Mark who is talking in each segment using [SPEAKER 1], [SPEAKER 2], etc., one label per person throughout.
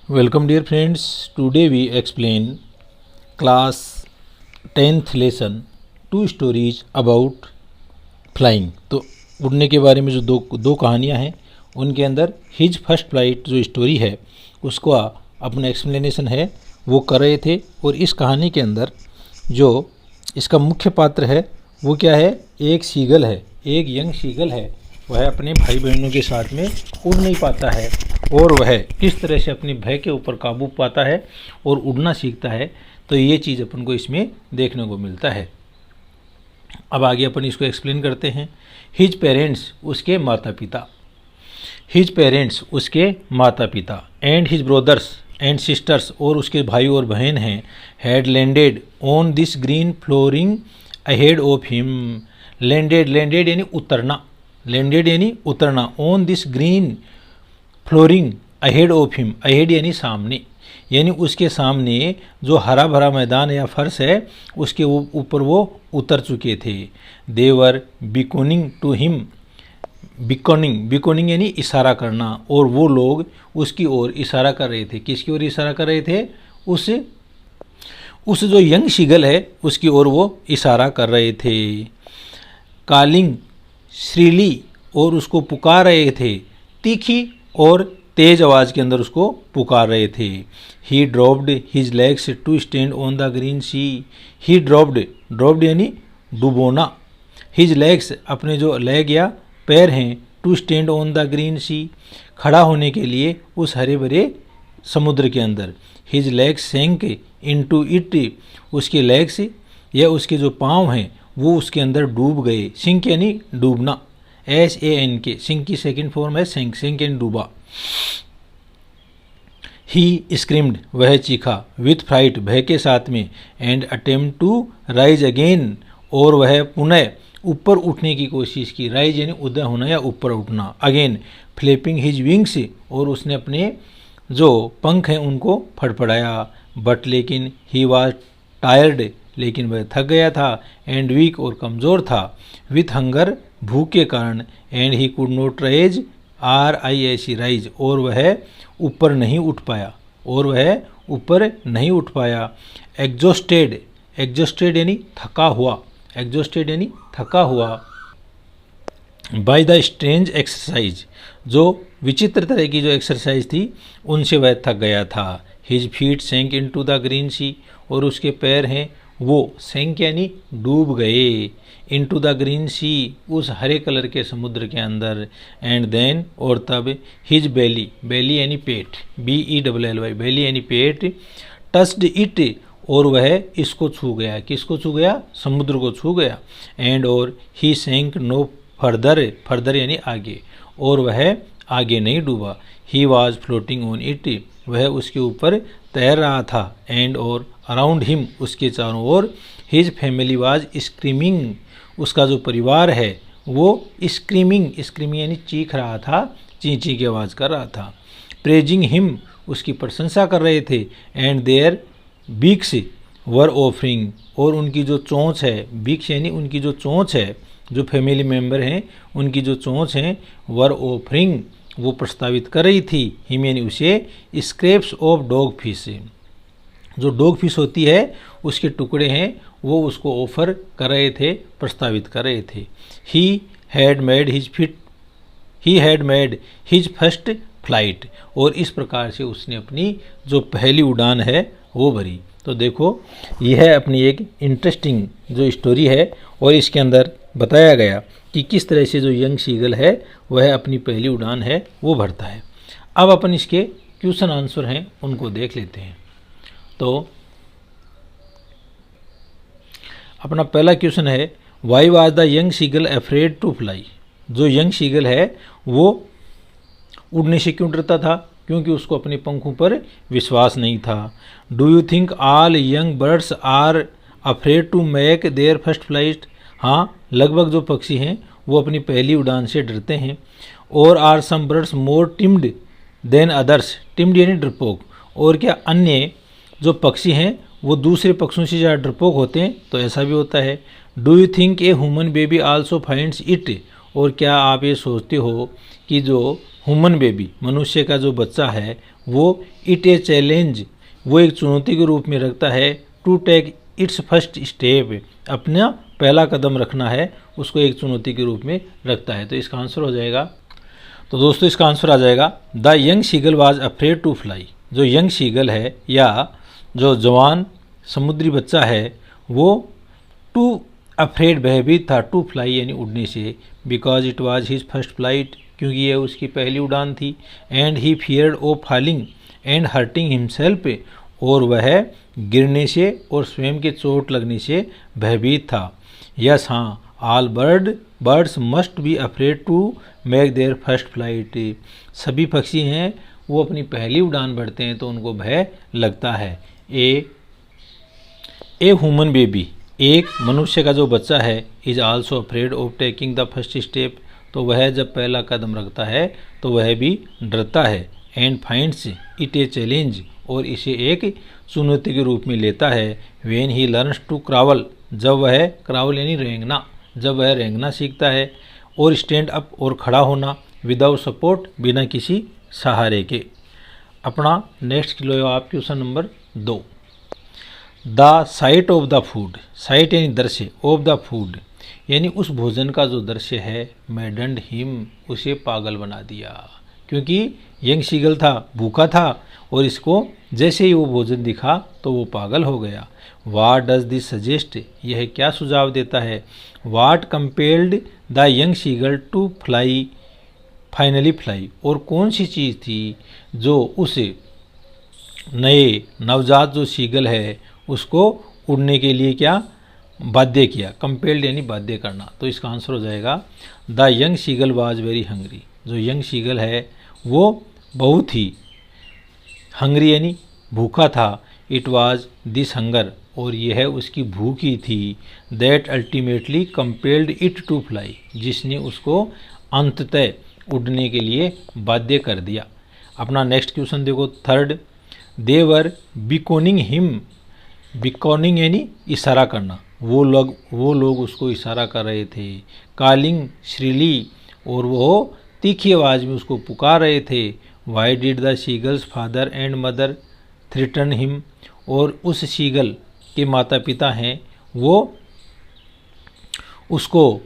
[SPEAKER 1] Welcome dear friends, today we explain class 10th lesson two stories about flying। तो उड़ने के बारे में जो दो कहानियाँ हैं उनके अंदर हिज फर्स्ट फ्लाइट जो स्टोरी है उसको अपना एक्सप्लेनेशन है वो कर रहे थे। और इस कहानी के अंदर जो इसका मुख्य पात्र है वो क्या है, एक सीगल है, एक यंग सीगल है। वह अपने भाई बहनों के साथ में उड़ नहीं पाता है और वह किस तरह से अपने भय के ऊपर काबू पाता है और उड़ना सीखता है। तो ये चीज़ अपन को इसमें देखने को मिलता है। अब आगे अपन इसको एक्सप्लेन करते हैं। हिज पेरेंट्स उसके माता पिता, हिज पेरेंट्स उसके माता पिता and his brothers and sisters और उसके भाई और बहन हैं, had landed on this green flooring ahead of him. Landed, landed यानी उतरना, लैंडेड यानी उतरना, on this green flooring ahead of him, ahead यानी सामने, यानी उसके सामने जो हरा भरा मैदान या फर्श है उसके ऊपर वो उतर चुके थे। दे वर बिकोनिंग टू हिम, बिकोनिंग, बिकोनिंग यानी इशारा करना, और वो लोग उसकी ओर इशारा कर रहे थे। किसकी ओर इशारा कर रहे थे? उस जो यंग शीगल है उसकी ओर वो इशारा कर रहे थे। कॉलिंग श्रीली, और उसको पुकार रहे थे, तीखी और तेज आवाज़ के अंदर उसको पुकार रहे थे। He dropped his legs to stand on the green sea, he dropped, dropped यानी डुबोना, हिज लेग्स अपने जो लेग या पैर हैं, to stand on the green sea खड़ा होने के लिए उस हरे भरे समुद्र के अंदर। हिज लेग्स सैंक इनटू इट, उसके लेग्स या उसके जो पाँव हैं वो उसके अंदर डूब गए। सिंक यानी डूबना, SANK, सिंक की सेकंड फॉर्म है सिंक, सिंक यानी डूबा। ही स्क्रीम्ड, वह चीखा, विथ फ्राइट, भय के साथ में, and attempt to rise again, और वह पुनः ऊपर उठने की कोशिश की। राइज यानी उदय होना या ऊपर उठना। अगेन फ्लैपिंग हिज विंग्स, और उसने अपने जो पंख हैं उनको फड़फड़ाया। बट लेकिन ही वॉज टायर्ड, लेकिन वह थक गया था, एंड वीक और कमज़ोर था, विथ हंगर, भूख के कारण, and he could not rise, RISE rise, और वह ऊपर नहीं उठ पाया, और वह ऊपर नहीं उठ पाया। एग्जॉस्टेड, एग्जॉस्टेड यानी थका हुआ, एग्जॉस्टेड यानी थका हुआ। बाय द स्ट्रेंज एक्सरसाइज, जो विचित्र तरह की जो एक्सरसाइज थी उनसे वह थक गया था। His feet sank into the green sea, और उसके पैर हैं वो सैंक यानी डूब गए, इनटू द ग्रीन सी, उस हरे कलर के समुद्र के अंदर। एंड देन, और तब, हिज बेली, बेली यानी पेट, BELLY, बेली यानी पेट, टस्ड इट, और वह इसको छू गया। किसको छू गया? समुद्र को छू गया। एंड और ही सैंक नो फर्दर, फर्दर यानी आगे, और वह आगे नहीं डूबा। He was floating on it, वह उसके ऊपर तैर रहा था। एंड और अराउंड हिम, उसके चारों ओर, हिज फैमिली वाज स्क्रीमिंग, उसका जो परिवार है वो स्क्रीमिंग, स्क्रीमिंग यानी चीख रहा था, ची ची की आवाज़ कर रहा था। प्रेजिंग हिम, उसकी प्रशंसा कर रहे थे। And their beaks were offering, और उनकी जो चोंच है, बीक्स यानी उनकी जो चोंच है, जो फैमिली मेम्बर हैं उनकी जो चोंच हैं, वर ऑफरिंग, वो प्रस्तावित कर रही थी, हिम यानी उसे, स्क्रैप्स ऑफ डॉग फिश, जो डॉग फिश होती है उसके टुकड़े हैं वो उसको ऑफर कर रहे थे, प्रस्तावित कर रहे थे। He had made his first flight, और इस प्रकार से उसने अपनी जो पहली उड़ान है वो भरी। तो देखो यह अपनी एक इंटरेस्टिंग जो स्टोरी है, और इसके अंदर बताया गया कि किस तरह से जो यंग शीगल है वह अपनी पहली उड़ान है वो भरता है। अब अपन इसके क्वेश्चन आंसर हैं उनको देख लेते हैं। तो अपना पहला क्वेश्चन है, why was the young seagull afraid to fly. जो यंग शीगल है वो उड़ने से क्यों डरता था? क्योंकि उसको अपने पंखों पर विश्वास नहीं था। Do you think all young birds are afraid to make their first flight. हाँ, लगभग जो पक्षी हैं वो अपनी पहली उड़ान से डरते हैं। और are some birds more timid than others, timid यानी डरपोक, और क्या अन्य जो पक्षी हैं वो दूसरे पक्षियों से ज़्यादा डरपोक होते हैं? तो ऐसा भी होता है। Do you think a human baby also finds it, और क्या आप ये सोचते हो कि जो ह्यूमन बेबी मनुष्य का जो बच्चा है वो इट ए चैलेंज, वो एक चुनौती के रूप में रखता है to take its first step, अपना पहला कदम रखना है उसको एक चुनौती के रूप में रखता है। तो इसका आंसर हो जाएगा, तो दोस्तों इसका आंसर आ जाएगा the young seagull was afraid to fly. जो यंग शीगल है या जो जवान समुद्री बच्चा है वो टू अफ्रेड भयभीत था टू फ्लाई यानी उड़ने से, because it was his first flight, क्योंकि यह उसकी पहली उड़ान थी। And he feared of falling and hurting himself, और वह गिरने से और स्वयं के चोट लगने से भयभीत था। यस हाँ, all birds must be afraid to make their first flight. सभी पक्षी हैं वो अपनी पहली उड़ान भरते हैं तो उनको भय लगता है। ए ह्यूमन बेबी, एक मनुष्य का जो बच्चा है, is also afraid of taking the first step, तो वह जब पहला कदम रखता है तो वह भी डरता है। And finds it a challenge, और इसे एक चुनौती के रूप में लेता है। व्हेन ही लर्न्स टू क्रावल, जब वह क्रावल यानी रेंगना, जब वह रेंगना सीखता है। और स्टैंड अप, और खड़ा होना, विदाउट सपोर्ट, बिना किसी सहारे के। अपना नेक्स्ट लो आप question number 2। The site of the food, site यानी दृश्य, ऑफ द फूड यानी उस भोजन का जो दृश्य है, मैडन्ड हिम, उसे पागल बना दिया, क्योंकि यंग शीगल था, भूखा था, और इसको जैसे ही वो भोजन दिखा तो वो पागल हो गया। वाट डज दिस सजेस्ट, यह क्या सुझाव देता है। What compelled the young seagull to fly finally fly, और कौन सी चीज़ थी जो उस नए नवजात जो शीगल है उसको उड़ने के लिए क्या बाध्य किया। कंपेल्ड यानी बाध्य करना, तो इसका आंसर हो जाएगा the young seagull was very hungry. जो यंग शीगल है वो बहुत ही हंग्री यानी भूखा था। इट वाज दिस हंगर, और यह उसकी भूख ही थी। That ultimately compelled it to fly, जिसने उसको अंततः उड़ने के लिए बाध्य कर दिया। अपना नेक्स्ट क्वेश्चन देखो 3rd। दे वर बिकॉनिंग हिम, बिकॉनिंग यानी इशारा करना, वो लोग उसको इशारा कर रहे थे। कॉलिंग श्रीली, और वो तीखी आवाज़ में उसको पुकार रहे थे। Why did the seagull's father and mother threaten him, और उस शीगल के माता पिता हैं वो उसको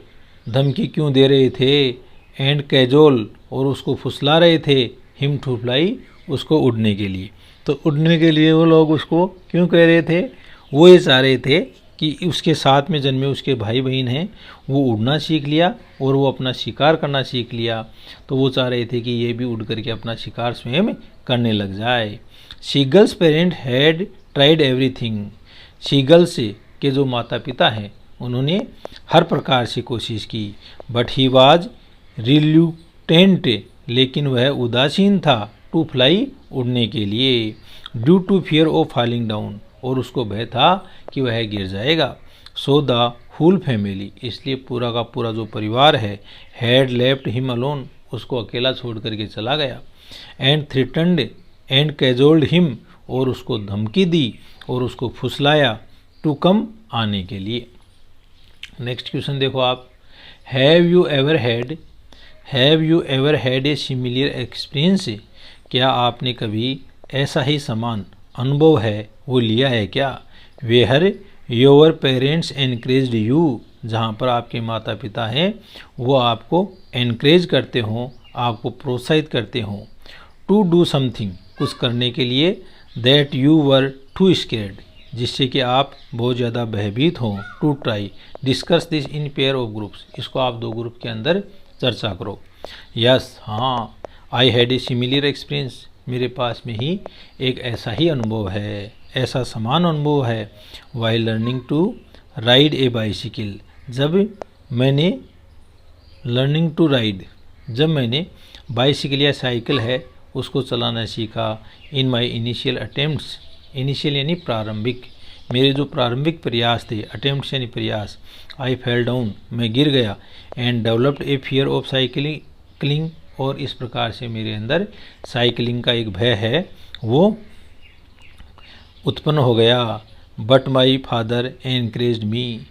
[SPEAKER 1] धमकी क्यों दे रहे थे। एंड कैजोल, और उसको फुसला रहे थे। हिम टू फ्लाई, उसको उड़ने के लिए। तो उड़ने के लिए वो लोग उसको क्यों कह रहे थे, वो ये चाह रहे थे कि उसके साथ में जन्मे उसके भाई बहन हैं वो उड़ना सीख लिया और वो अपना शिकार करना सीख लिया, तो वो चाह रहे थे कि ये भी उड़ करके अपना शिकार स्वयं करने लग जाए। शीगल्स पेरेंट हैड ट्राइड एवरीथिंग, शीगल्स के जो माता पिता हैं उन्होंने हर प्रकार से कोशिश की। बट ही वाज रिल्यूटेंट, लेकिन वह उदासीन था टू फ्लाई, उड़ने के लिए। Due to fear of falling down, और उसको भय था कि वह गिर जाएगा। सो द होल फैमिली, इसलिए पूरा का पूरा जो परिवार है, हैड लेफ्ट हिम अलोन, उसको अकेला छोड़ करके चला गया। एंड थ्रेटन्ड एंड कैजोल्ड हिम, और उसको धमकी दी और उसको फुसलाया टू कम, आने के लिए। नेक्स्ट क्वेश्चन देखो आप। Have you ever had a similar experience, क्या आपने कभी ऐसा ही समान अनुभव है वो लिया है क्या। Where your parents encouraged you, जहाँ पर आपके माता पिता हैं वो आपको एनकरेज करते हों, आपको प्रोत्साहित करते हों। टू डू समथिंग, कुछ करने के लिए। That you were too scared, जिससे कि आप बहुत ज़्यादा भयभीत हों। To try, discuss this in pair of groups, इसको आप 2 ग्रुप के अंदर चर्चा करो। यस हाँ, I had a similar experience, मेरे पास में ही एक ऐसा ही अनुभव है, ऐसा समान अनुभव है। While learning to ride a bicycle, जब मैंने बाइसिकल या साइकिल है उसको चलाना सीखा। In my initial attempts, initial यानी प्रारंभिक, मेरे जो प्रारंभिक प्रयास थे, अटेम्प्ट्स यानी प्रयास। आई फेल डाउन, मैं गिर गया। And developed A fear of cycling, और इस प्रकार से मेरे अंदर साइकिलिंग का एक भय है वो उत्पन्न हो गया। But my father encouraged me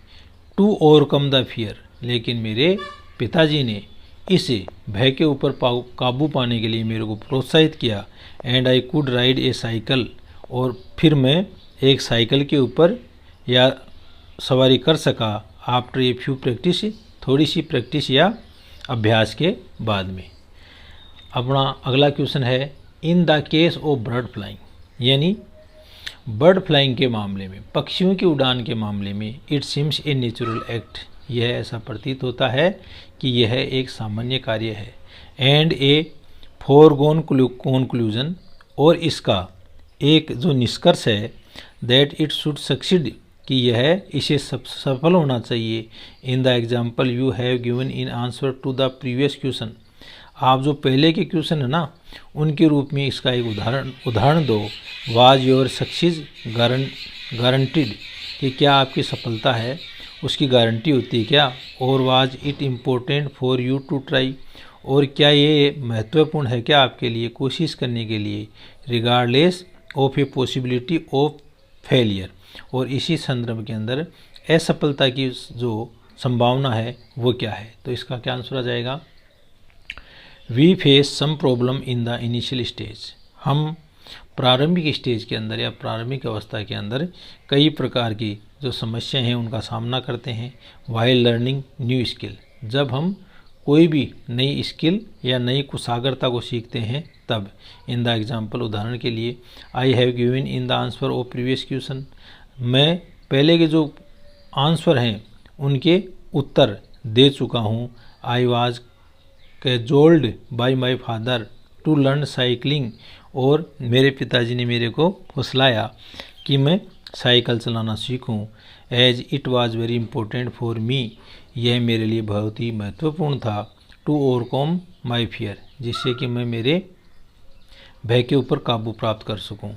[SPEAKER 1] to overcome the fear, लेकिन मेरे पिताजी ने इस भय के ऊपर काबू पाने के लिए मेरे को प्रोत्साहित किया। And I could ride A cycle, और फिर मैं एक साइकिल के ऊपर या सवारी कर सका। आफ्टर ए फ्यू प्रैक्टिस, थोड़ी सी प्रैक्टिस या अभ्यास के बाद में। अपना अगला क्वेश्चन है, in the case of bird flying, यानी बर्ड फ्लाइंग के मामले में, पक्षियों की उड़ान के मामले में, it seems a natural act, यह ऐसा प्रतीत होता है कि यह एक सामान्य कार्य है। एंड ए फोरगोन कंक्लूजन, और इसका एक जो निष्कर्ष है, दैट इट शुड सक्सीड, कि यह इसे सफल होना चाहिए। In the example you have given in answer to the previous question, आप जो पहले के क्वेश्चन है ना उनके रूप में इसका एक उदाहरण दो। वाज योर सक्सेस गारंटीड, कि क्या आपकी सफलता है उसकी गारंटी होती है क्या। और was it important for you to try, और क्या ये महत्वपूर्ण है क्या आपके लिए कोशिश करने के लिए। Regardless of a possibility of failure, और इसी संदर्भ के अंदर असफलता की जो संभावना है वो क्या है। तो इसका क्या आंसर आ जाएगा, we face some problem in the initial stage, हम प्रारंभिक स्टेज के अंदर या प्रारंभिक अवस्था के अंदर कई प्रकार की जो समस्याएं हैं उनका सामना करते हैं। वाइल लर्निंग न्यू स्किल, जब हम कोई भी नई स्किल या नई कुशाग्रता को सीखते हैं तब। इन द एग्जाम्पल, उदाहरण के लिए, I have given in the answer of previous question, मैं पहले के जो आंसर हैं उनके उत्तर दे चुका हूँ। I was cajoled by my father to learn cycling, और मेरे पिताजी ने मेरे को फुसलाया कि मैं साइकिल चलाना सीखूं। As it was very important for me, यह मेरे लिए बहुत ही महत्वपूर्ण था। टू ओवरकम माय फियर, जिससे कि मैं मेरे भय के ऊपर काबू प्राप्त कर सकूं।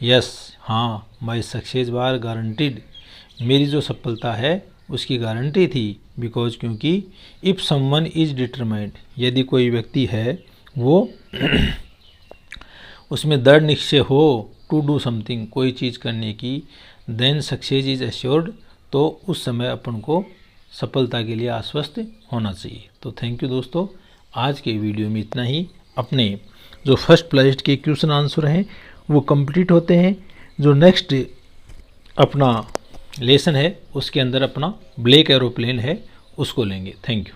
[SPEAKER 1] यस, हाँ, माय सक्सेस वार गारंटीड, मेरी जो सफलता है उसकी गारंटी थी। बिकॉज, क्योंकि इफ़ समवन इज डिटरमाइंड, यदि कोई व्यक्ति है वो उसमें दृढ़ निश्चय हो टू डू समथिंग, कोई चीज़ करने की, देन सक्सेस इज एश्योर्ड, तो उस समय अपन को सफलता के लिए आश्वस्त होना चाहिए। तो थैंक यू दोस्तों, आज के वीडियो में इतना ही। अपने जो फर्स्ट प्लेलिस्ट के क्वेश्चन आंसर हैं वो कंप्लीट होते हैं। जो नेक्स्ट अपना लेसन है उसके अंदर अपना ब्लैक एरोप्लेन है उसको लेंगे। Thank you.